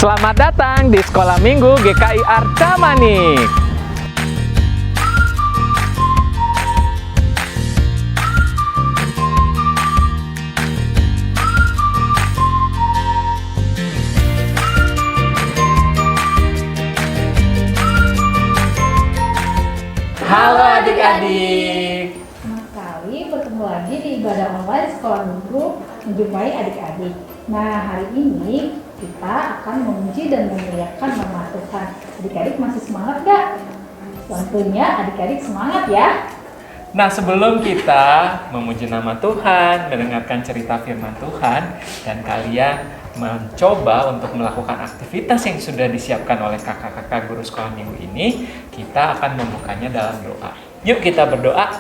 Selamat datang di Sekolah Minggu GKI Arca Manik. Halo adik-adik. Senang sekali bertemu lagi di ibadah online Sekolah Minggu menjumpai adik-adik. Nah, hari ini kita akan memuji dan memuliakan nama Tuhan. Adik-adik masih semangat gak? Tentunya adik-adik semangat ya. Nah, sebelum kita memuji nama Tuhan, mendengarkan cerita firman Tuhan, dan kalian mencoba untuk melakukan aktivitas yang sudah disiapkan oleh kakak-kakak guru sekolah minggu ini, kita akan membukanya dalam doa. Yuk kita berdoa.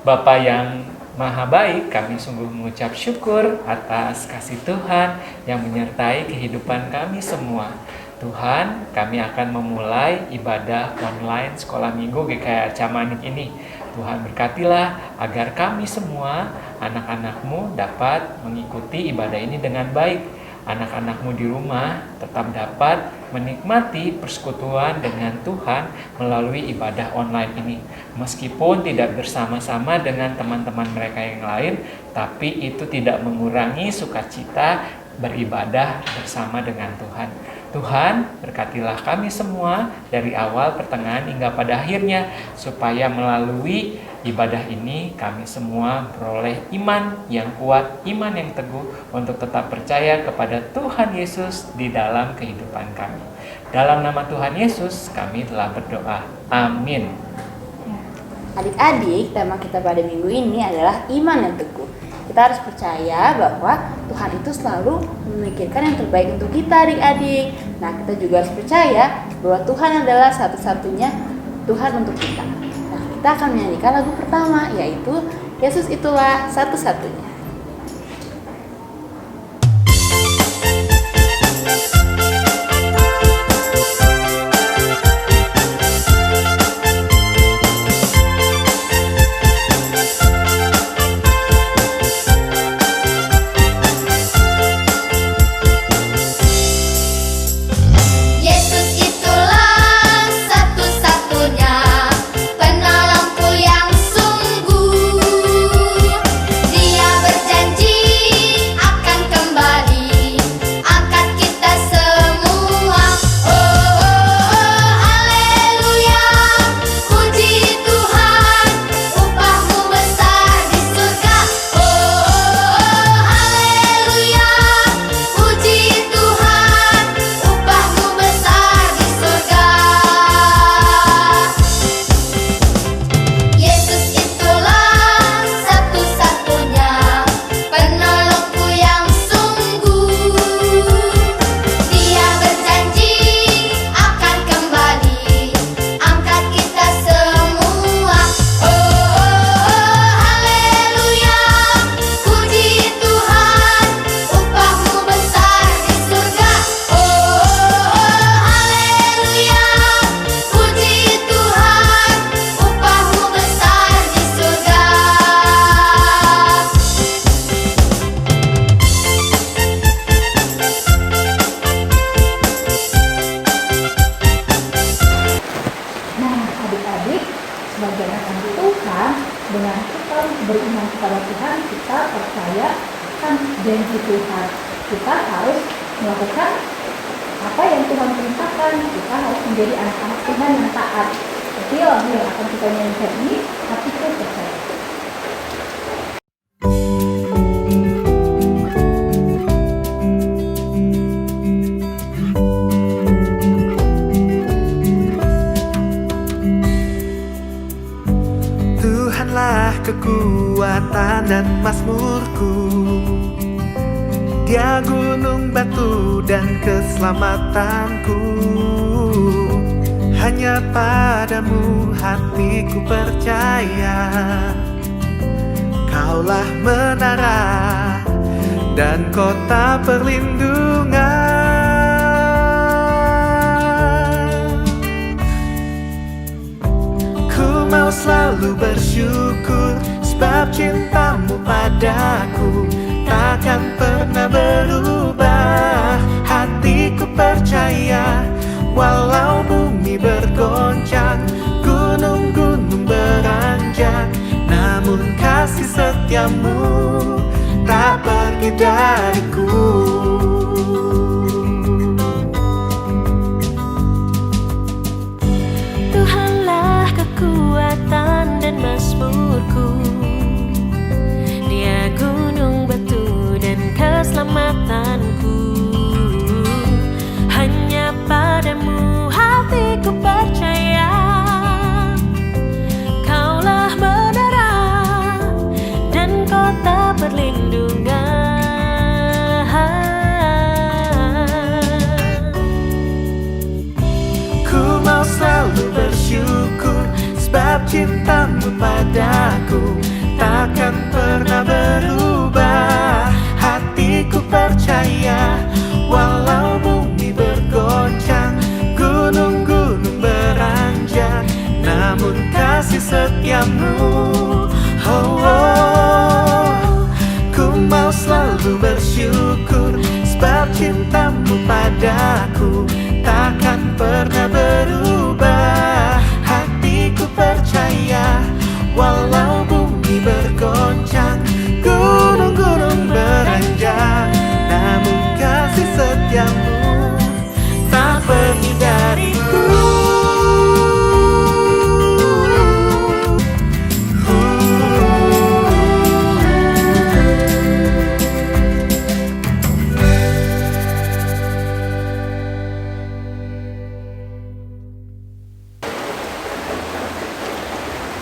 Bapa yang Maha baik, kami sungguh mengucap syukur atas kasih Tuhan yang menyertai kehidupan kami semua. Tuhan, kami akan memulai ibadah online sekolah minggu GKI Arca Manik ini. Tuhan berkatilah agar kami semua, anak-anak-Mu dapat mengikuti ibadah ini dengan baik. Anak-anak-Mu di rumah tetap dapat menikmati persekutuan dengan Tuhan melalui ibadah online ini. Meskipun tidak bersama-sama dengan teman-teman mereka yang lain, tapi itu tidak mengurangi sukacita beribadah bersama dengan Tuhan. Tuhan, berkatilah kami semua dari awal, pertengahan, hingga pada akhirnya, supaya melalui ibadah ini kami semua beroleh iman yang kuat, iman yang teguh untuk tetap percaya kepada Tuhan Yesus di dalam kehidupan kami. Dalam nama Tuhan Yesus kami telah berdoa. Amin. Adik-adik, tema kita pada minggu ini adalah iman yang teguh. Kita harus percaya bahwa Tuhan itu selalu memikirkan yang terbaik untuk kita adik-adik. Nah, kita juga harus percaya bahwa Tuhan adalah satu-satunya Tuhan untuk kita. Nah, kita akan menyanyikan lagu pertama, yaitu Yesus itulah satu-satunya. Sebagai anak Tuhan, dengan kita beriman kepada Tuhan, kita percaya akan janji Tuhan. Kita harus melakukan apa yang Tuhan perintahkan. Kita harus menjadi anak-anak Tuhan yang taat. Seperti lagu yang akan kita nyanyikan ini, hatiku percaya. Kekuatan dan mazmurku, Dia gunung batu dan keselamatanku. Hanya padamu hatiku percaya, Kaulah menara dan kota perlindungan. Ku mau selalu bersyukur sebab cintamu padaku takkan pernah berubah. Hatiku setiamu tak pergi dariku. Tuhanlah kekuatan dan mazmurku, Dia gunung batu dan keselamatanku. Hanya padamu hatiku percaya, Kaulah menara dan kota perlindungan. Ku mau selalu bersyukur sebab cintamu padaku takkan pernah berubah. Hatiku percaya walau bumi bergoncang, gunung-gunung beranjak, namun kasih setiamu, oh, oh. Ku mau selalu bersyukur sebab cintamu padaku takkan pernah berubah. Hatiku percaya walau bumi bergoncang, gunung-gunung beranjak, namun kasih setiamu tak pergi dariku.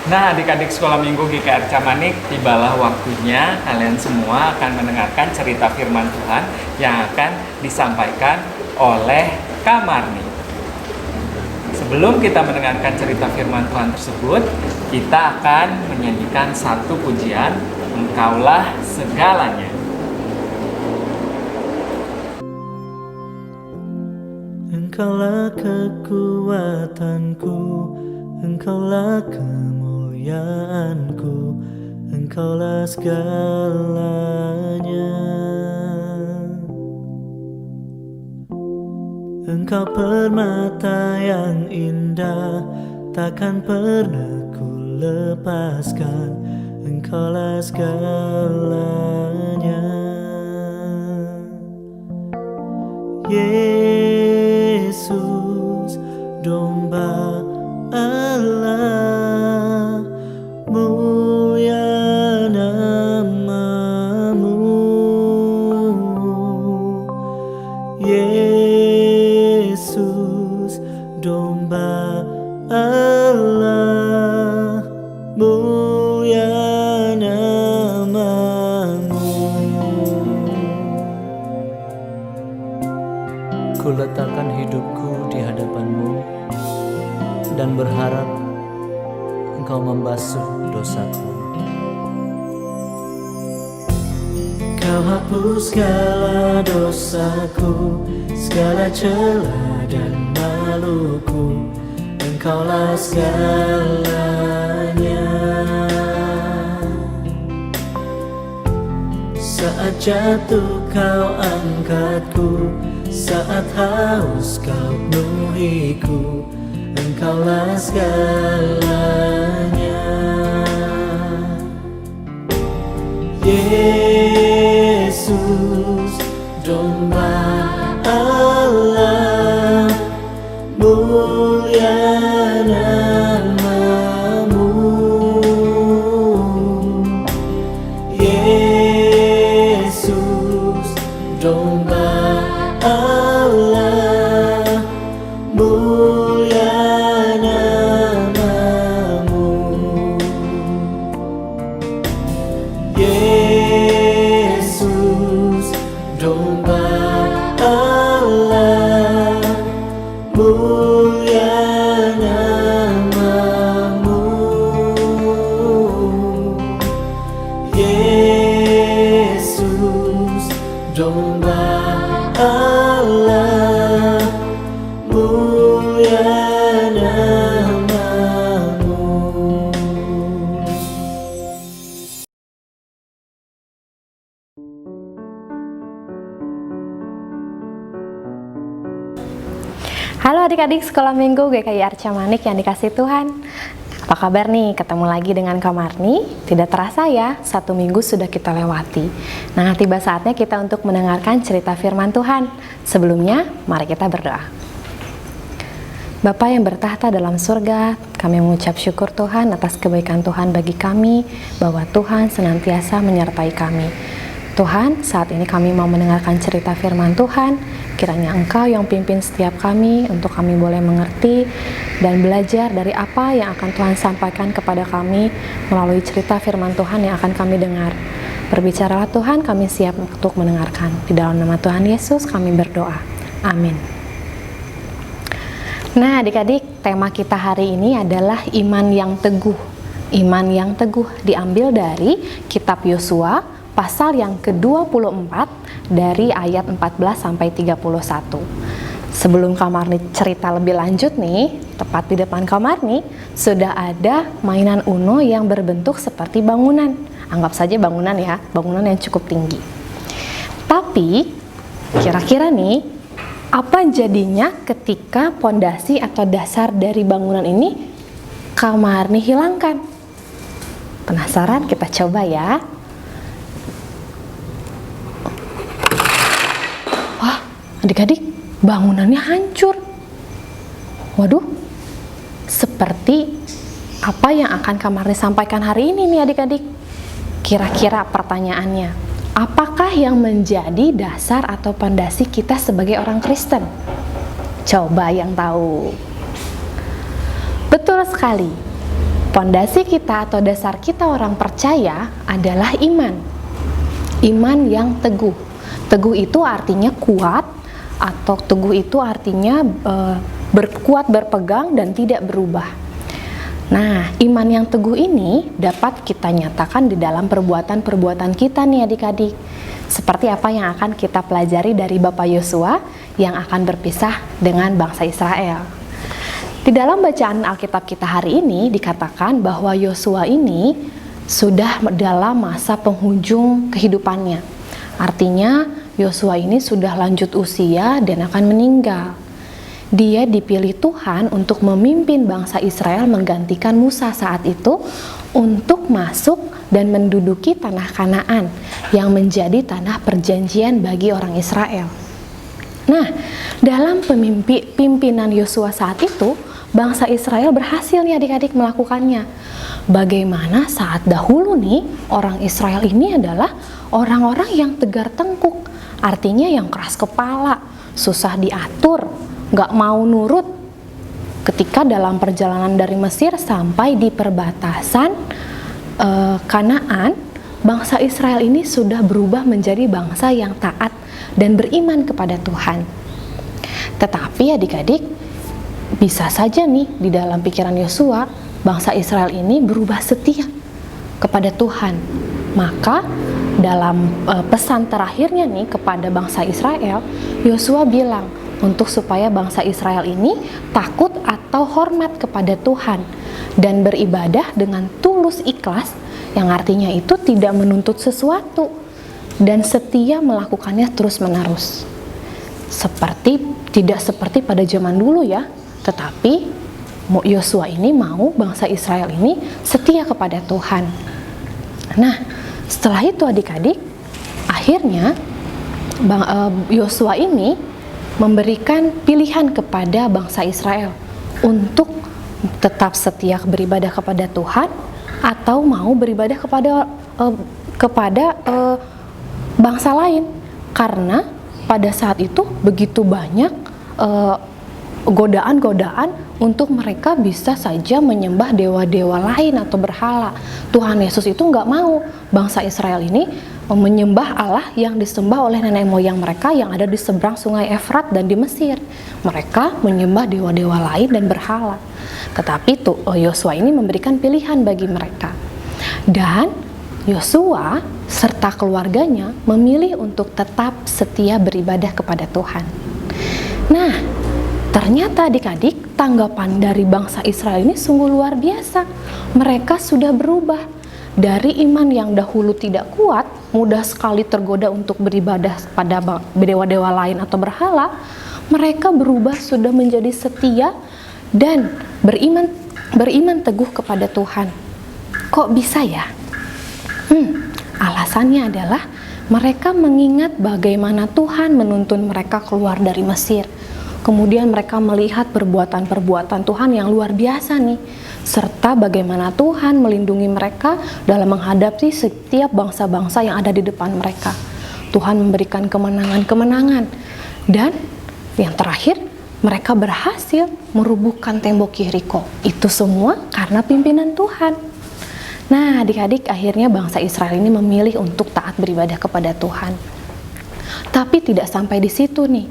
Nah, adik-adik sekolah minggu GKR Camanik, tibalah waktunya kalian semua akan mendengarkan cerita firman Tuhan yang akan disampaikan oleh Kak Marni. Sebelum kita mendengarkan cerita firman Tuhan tersebut, kita akan menyanyikan satu pujian, Engkaulah Segalanya. Engkaulah kekuatanku, Engkaulah kemuliaanku, Engkaulah segalanya. Engkau permata yang indah, takkan pernah ku lepaskan, Engkaulah segalanya. Yesus, domba Allah, mulia namamu. Yesus, domba Allah, mulia namamu. Ku letakkan hidupku di hadapanmu dan berharap Engkau membasuh dosaku. Kau hapus segala dosaku, segala celah dan maluku, Engkaulah segalanya. Saat jatuh kau angkatku, saat haus kau penuhiku, Engkaulah segalanya. Yesus, domba Allah, mulia namamu. Yesus, domba Allah, mulia namamu. Yesus, domba Allah, mulia namamu. Yesus, domba Allah, mulia namamu. Halo adik-adik sekolah minggu GKI Arca Manik yang dikasih Tuhan. Apa kabar nih? Ketemu lagi dengan Kak Marni. Tidak terasa ya, 1 minggu sudah kita lewati. Nah, tiba saatnya kita untuk mendengarkan cerita firman Tuhan. Sebelumnya, mari kita berdoa. Bapa yang bertahta dalam surga, kami mengucap syukur Tuhan atas kebaikan Tuhan bagi kami, bahwa Tuhan senantiasa menyertai kami. Tuhan, saat ini kami mau mendengarkan cerita firman Tuhan. Kiranya Engkau yang pimpin setiap kami untuk kami boleh mengerti dan belajar dari apa yang akan Tuhan sampaikan kepada kami melalui cerita firman Tuhan yang akan kami dengar. Berbicaralah Tuhan, kami siap untuk mendengarkan. Di dalam nama Tuhan Yesus kami berdoa. Amin. Nah, adik-adik, tema kita hari ini adalah iman yang teguh. Iman yang teguh diambil dari kitab Yosua pasal yang ke-24 dari ayat 14 sampai 31. Sebelum Kak Marni cerita lebih lanjut nih, tepat di depan Kak Marni sudah ada mainan Uno yang berbentuk seperti bangunan. Anggap saja bangunan ya, bangunan yang cukup tinggi. Tapi kira-kira nih, apa jadinya ketika pondasi atau dasar dari bangunan ini Kak Marni hilangkan? Penasaran? Kita coba ya. Adik-adik, bangunannya hancur. Waduh, seperti apa yang akan Kak Marni sampaikan hari ini nih adik-adik. Kira-kira pertanyaannya, apakah yang menjadi dasar atau pondasi kita sebagai orang Kristen? Coba yang tahu. Betul sekali, pondasi kita atau dasar kita orang percaya adalah iman. Iman yang teguh. Teguh itu artinya kuat, atau teguh itu artinya berkuat, berpegang, dan tidak berubah. Nah, iman yang teguh ini dapat kita nyatakan di dalam perbuatan-perbuatan kita nih adik-adik. Seperti apa yang akan kita pelajari dari Bapak Yosua yang akan berpisah dengan bangsa Israel. Di dalam bacaan Alkitab kita hari ini dikatakan bahwa Yosua ini sudah dalam masa penghujung kehidupannya. Artinya Yosua ini sudah lanjut usia dan akan meninggal. Dia dipilih Tuhan untuk memimpin bangsa Israel menggantikan Musa saat itu untuk masuk dan menduduki tanah Kanaan yang menjadi tanah perjanjian bagi orang Israel. Nah, dalam pimpinan Yosua saat itu, bangsa Israel berhasil nih adik-adik melakukannya. Bagaimana saat dahulu nih, orang Israel ini adalah orang-orang yang tegar tengkuk. Artinya yang keras kepala, susah diatur, gak mau nurut. Ketika dalam perjalanan dari Mesir sampai di perbatasan Kanaan, bangsa Israel ini sudah berubah menjadi bangsa yang taat dan beriman kepada Tuhan. Tetapi adik-adik, bisa saja nih di dalam pikiran Yosua, bangsa Israel ini berubah setia kepada Tuhan. Maka dalam pesan terakhirnya nih kepada bangsa Israel, Yosua bilang untuk supaya bangsa Israel ini takut atau hormat kepada Tuhan dan beribadah dengan tulus ikhlas, yang artinya itu tidak menuntut sesuatu dan setia melakukannya terus-menerus. Tidak seperti pada zaman dulu ya, tetapi Yosua ini mau bangsa Israel ini setia kepada Tuhan. Nah, setelah itu adik-adik, akhirnya Yosua ini memberikan pilihan kepada bangsa Israel untuk tetap setia beribadah kepada Tuhan atau mau beribadah kepada bangsa lain, karena pada saat itu begitu banyak godaan-godaan untuk mereka bisa saja menyembah dewa-dewa lain atau berhala. Tuhan Yesus itu nggak mau bangsa Israel ini menyembah Allah yang disembah oleh nenek moyang mereka yang ada di seberang sungai Efrat dan di Mesir. Mereka menyembah dewa-dewa lain dan berhala. Tetapi Yosua ini memberikan pilihan bagi mereka. Dan Yosua serta keluarganya memilih untuk tetap setia beribadah kepada Tuhan. Nah, ternyata adik-adik, tanggapan dari bangsa Israel ini sungguh luar biasa. Mereka sudah berubah dari iman yang dahulu tidak kuat, mudah sekali tergoda untuk beribadah pada dewa-dewa lain atau berhala. Mereka berubah sudah menjadi setia dan beriman beriman teguh kepada Tuhan. Kok bisa ya? Alasannya adalah mereka mengingat bagaimana Tuhan menuntun mereka keluar dari Mesir. Kemudian mereka melihat perbuatan-perbuatan Tuhan yang luar biasa nih, serta bagaimana Tuhan melindungi mereka dalam menghadapi setiap bangsa-bangsa yang ada di depan mereka. Tuhan memberikan kemenangan-kemenangan, dan yang terakhir, mereka berhasil merubuhkan tembok Yeriko. Itu semua karena pimpinan Tuhan. Nah, adik-adik, akhirnya bangsa Israel ini memilih untuk taat beribadah kepada Tuhan. Tapi tidak sampai di situ nih.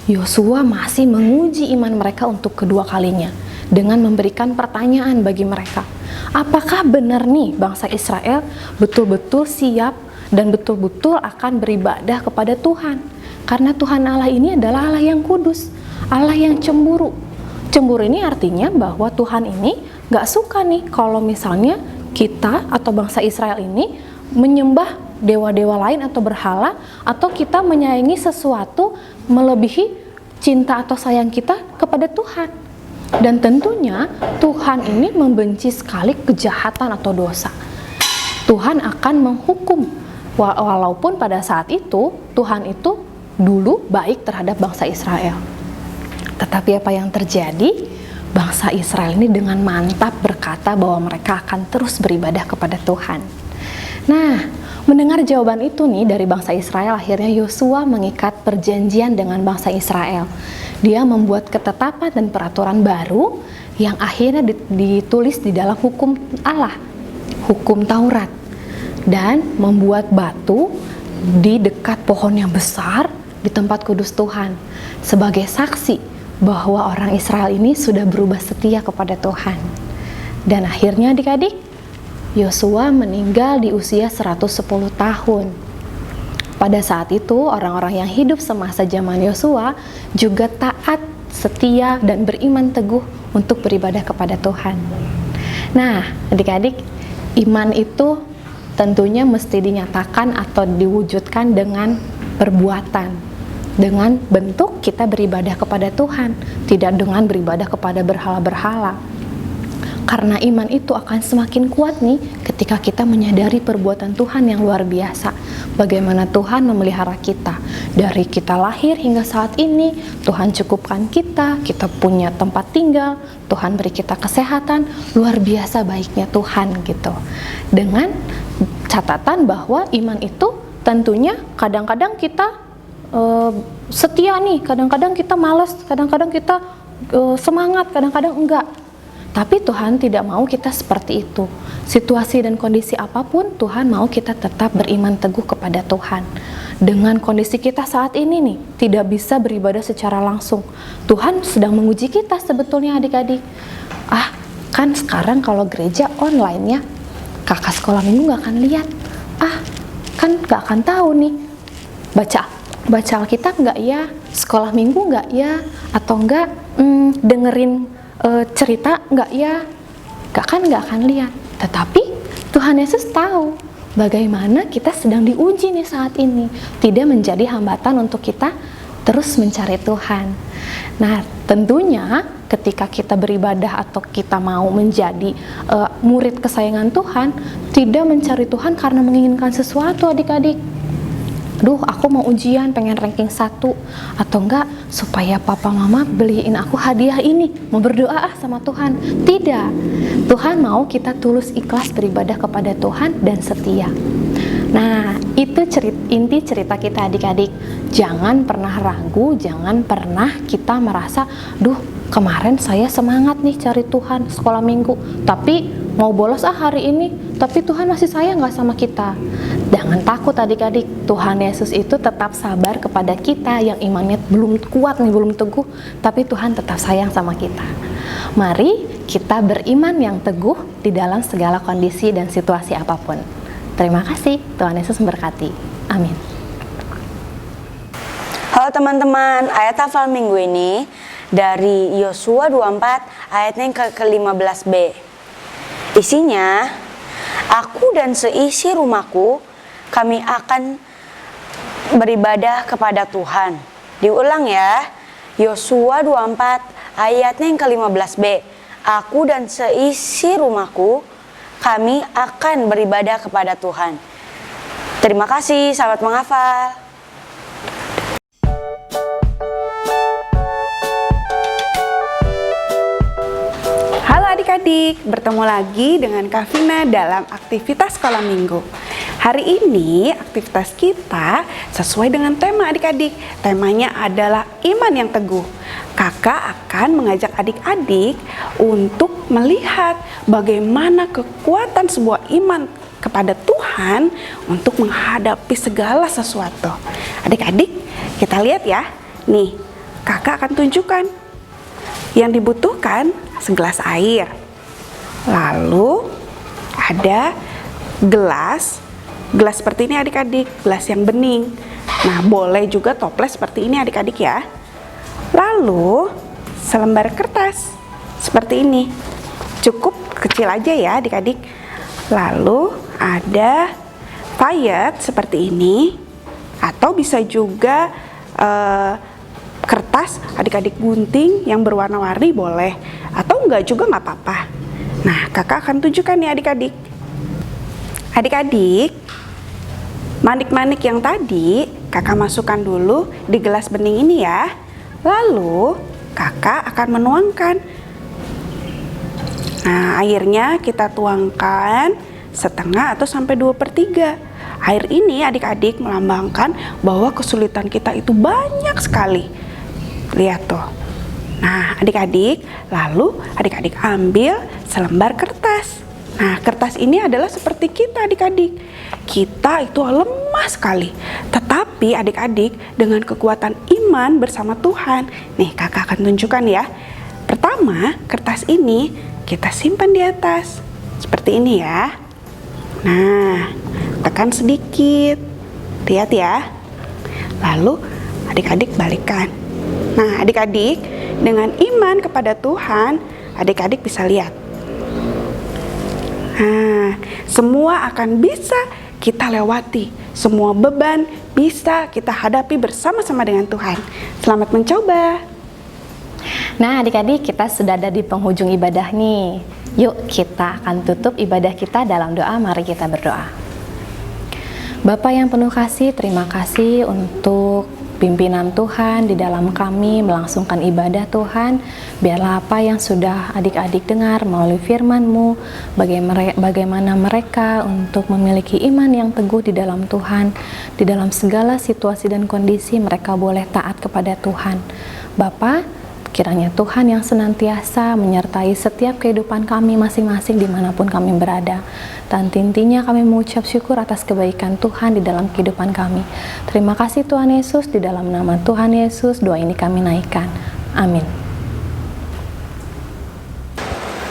Yosua masih menguji iman mereka untuk kedua kalinya dengan memberikan pertanyaan bagi mereka. Apakah benar nih bangsa Israel betul-betul siap dan betul-betul akan beribadah kepada Tuhan? Karena Tuhan Allah ini adalah Allah yang kudus, Allah yang cemburu. Cemburu ini artinya bahwa Tuhan ini gak suka nih kalau misalnya kita atau bangsa Israel ini menyembah dewa-dewa lain atau berhala, atau kita menyayangi sesuatu melebihi cinta atau sayang kita kepada Tuhan. Dan tentunya Tuhan ini membenci sekali kejahatan atau dosa. Tuhan akan menghukum, walaupun pada saat itu Tuhan itu dulu baik terhadap bangsa Israel. Tetapi apa yang terjadi? Bangsa Israel ini dengan mantap berkata bahwa mereka akan terus beribadah kepada Tuhan. Nah, mendengar jawaban itu nih dari bangsa Israel, akhirnya Yosua mengikat perjanjian dengan bangsa Israel. Dia membuat ketetapan dan peraturan baru yang akhirnya ditulis di dalam hukum Allah, hukum Taurat, dan membuat batu di dekat pohon yang besar di tempat kudus Tuhan sebagai saksi bahwa orang Israel ini sudah berubah setia kepada Tuhan. Dan akhirnya adik-adik, Yosua meninggal di usia 110 tahun. Pada saat itu orang-orang yang hidup semasa zaman Yosua juga taat, setia, dan beriman teguh untuk beribadah kepada Tuhan. Nah, adik-adik, iman itu tentunya mesti dinyatakan atau diwujudkan dengan perbuatan, dengan bentuk kita beribadah kepada Tuhan, tidak dengan beribadah kepada berhala-berhala. Karena iman itu akan semakin kuat nih ketika kita menyadari perbuatan Tuhan yang luar biasa. Bagaimana Tuhan memelihara kita. Dari kita lahir hingga saat ini, Tuhan cukupkan kita, kita punya tempat tinggal, Tuhan beri kita kesehatan, luar biasa baiknya Tuhan gitu. Dengan catatan bahwa iman itu tentunya kadang-kadang kita setia nih, kadang-kadang kita malas, kadang-kadang kita semangat, kadang-kadang enggak. Tapi Tuhan tidak mau kita seperti itu. Situasi dan kondisi apapun, Tuhan mau kita tetap beriman teguh kepada Tuhan. Dengan kondisi kita saat ini nih, tidak bisa beribadah secara langsung. Tuhan sedang menguji kita sebetulnya adik-adik. Kan sekarang kalau gereja online ya, kakak sekolah minggu gak akan lihat. Kan gak akan tahu nih, baca Alkitab nggak ya, sekolah minggu nggak ya, atau nggak dengerin cerita nggak ya, nggak akan lihat. Tetapi Tuhan Yesus tahu bagaimana kita sedang diuji nih saat ini, tidak menjadi hambatan untuk kita terus mencari Tuhan. Nah, tentunya ketika kita beribadah atau kita mau menjadi murid kesayangan Tuhan, tidak mencari Tuhan karena menginginkan sesuatu adik-adik. Aku mau ujian, pengen ranking 1, atau enggak supaya papa mama beliin aku hadiah ini, mau berdoa sama Tuhan. Tidak, Tuhan mau kita tulus ikhlas beribadah kepada Tuhan dan setia. Nah, itu inti cerita kita adik-adik. Jangan pernah ragu, jangan pernah kita merasa, kemarin saya semangat nih cari Tuhan sekolah minggu, tapi mau bolos hari ini, tapi Tuhan masih sayang gak sama kita. Jangan takut adik-adik, Tuhan Yesus itu tetap sabar kepada kita yang imannya belum kuat nih, belum teguh, tapi Tuhan tetap sayang sama kita. Mari kita beriman yang teguh di dalam segala kondisi dan situasi apapun. Terima kasih, Tuhan Yesus memberkati. Amin. Halo teman-teman, ayat hafal minggu ini dari Yosua 24 ayatnya yang ke-15b. Isinya, aku dan seisi rumahku, kami akan beribadah kepada Tuhan. Diulang ya, Yosua 24 ayatnya yang ke-15b. aku dan seisi rumahku, kami akan beribadah kepada Tuhan. Terima kasih, selamat menghafal. Halo adik-adik, bertemu lagi dengan Kak Vina dalam aktivitas sekolah minggu. Hari ini aktivitas kita sesuai dengan tema adik-adik. Temanya adalah iman yang teguh. Kakak akan mengajak adik-adik untuk melihat bagaimana kekuatan sebuah iman kepada Tuhan untuk menghadapi segala sesuatu. Adik-adik, kita lihat ya. Nih, kakak akan tunjukkan. Yang dibutuhkan segelas air. Lalu ada gelas seperti ini adik-adik, gelas yang bening. Nah, boleh juga toples seperti ini adik-adik ya. Lalu selembar kertas seperti ini. Cukup kecil aja ya adik-adik. Lalu ada payet seperti ini, atau bisa juga kertas adik-adik gunting yang berwarna-warni boleh, atau enggak juga nggak apa-apa. Nah, kakak akan tunjukkan nih adik-adik. Adik-adik, manik-manik yang tadi kakak masukkan dulu di gelas bening ini ya. Lalu kakak akan menuangkan. Nah, airnya kita tuangkan setengah atau sampai 2/3. Air ini adik-adik melambangkan bahwa kesulitan kita itu banyak sekali. Lihat tuh. Nah, adik-adik, lalu adik-adik ambil selembar kertas. Nah, kertas ini adalah seperti kita adik-adik. Kita itu lemah sekali. Tetapi adik-adik dengan kekuatan iman bersama Tuhan. Nih, kakak akan tunjukkan ya. Pertama, kertas ini kita simpan di atas. Seperti ini ya. Nah, tekan sedikit. Lihat ya. Lalu adik-adik balikkan. Nah, adik-adik dengan iman kepada Tuhan, adik-adik bisa lihat. Nah, semua akan bisa kita lewati. Semua beban bisa kita hadapi bersama-sama dengan Tuhan. Selamat mencoba. Nah adik-adik, kita sudah ada di penghujung ibadah nih. Yuk kita akan tutup ibadah kita dalam doa. Mari kita berdoa. Bapa yang penuh kasih, terima kasih untuk pimpinan Tuhan di dalam kami melangsungkan ibadah Tuhan. Biarlah apa yang sudah adik-adik dengar melalui firman-Mu, bagaimana mereka untuk memiliki iman yang teguh di dalam Tuhan. Di dalam segala situasi dan kondisi mereka boleh taat kepada Tuhan. Bapa, kiranya Tuhan yang senantiasa menyertai setiap kehidupan kami masing-masing dimanapun kami berada. Dan intinya kami mengucap syukur atas kebaikan Tuhan di dalam kehidupan kami. Terima kasih Tuhan Yesus, di dalam nama Tuhan Yesus doa ini kami naikkan. Amin.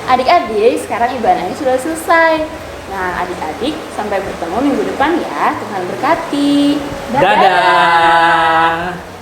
Adik-adik, sekarang ibadahnya sudah selesai. Nah, adik-adik sampai bertemu minggu depan ya. Tuhan berkati. Dadah.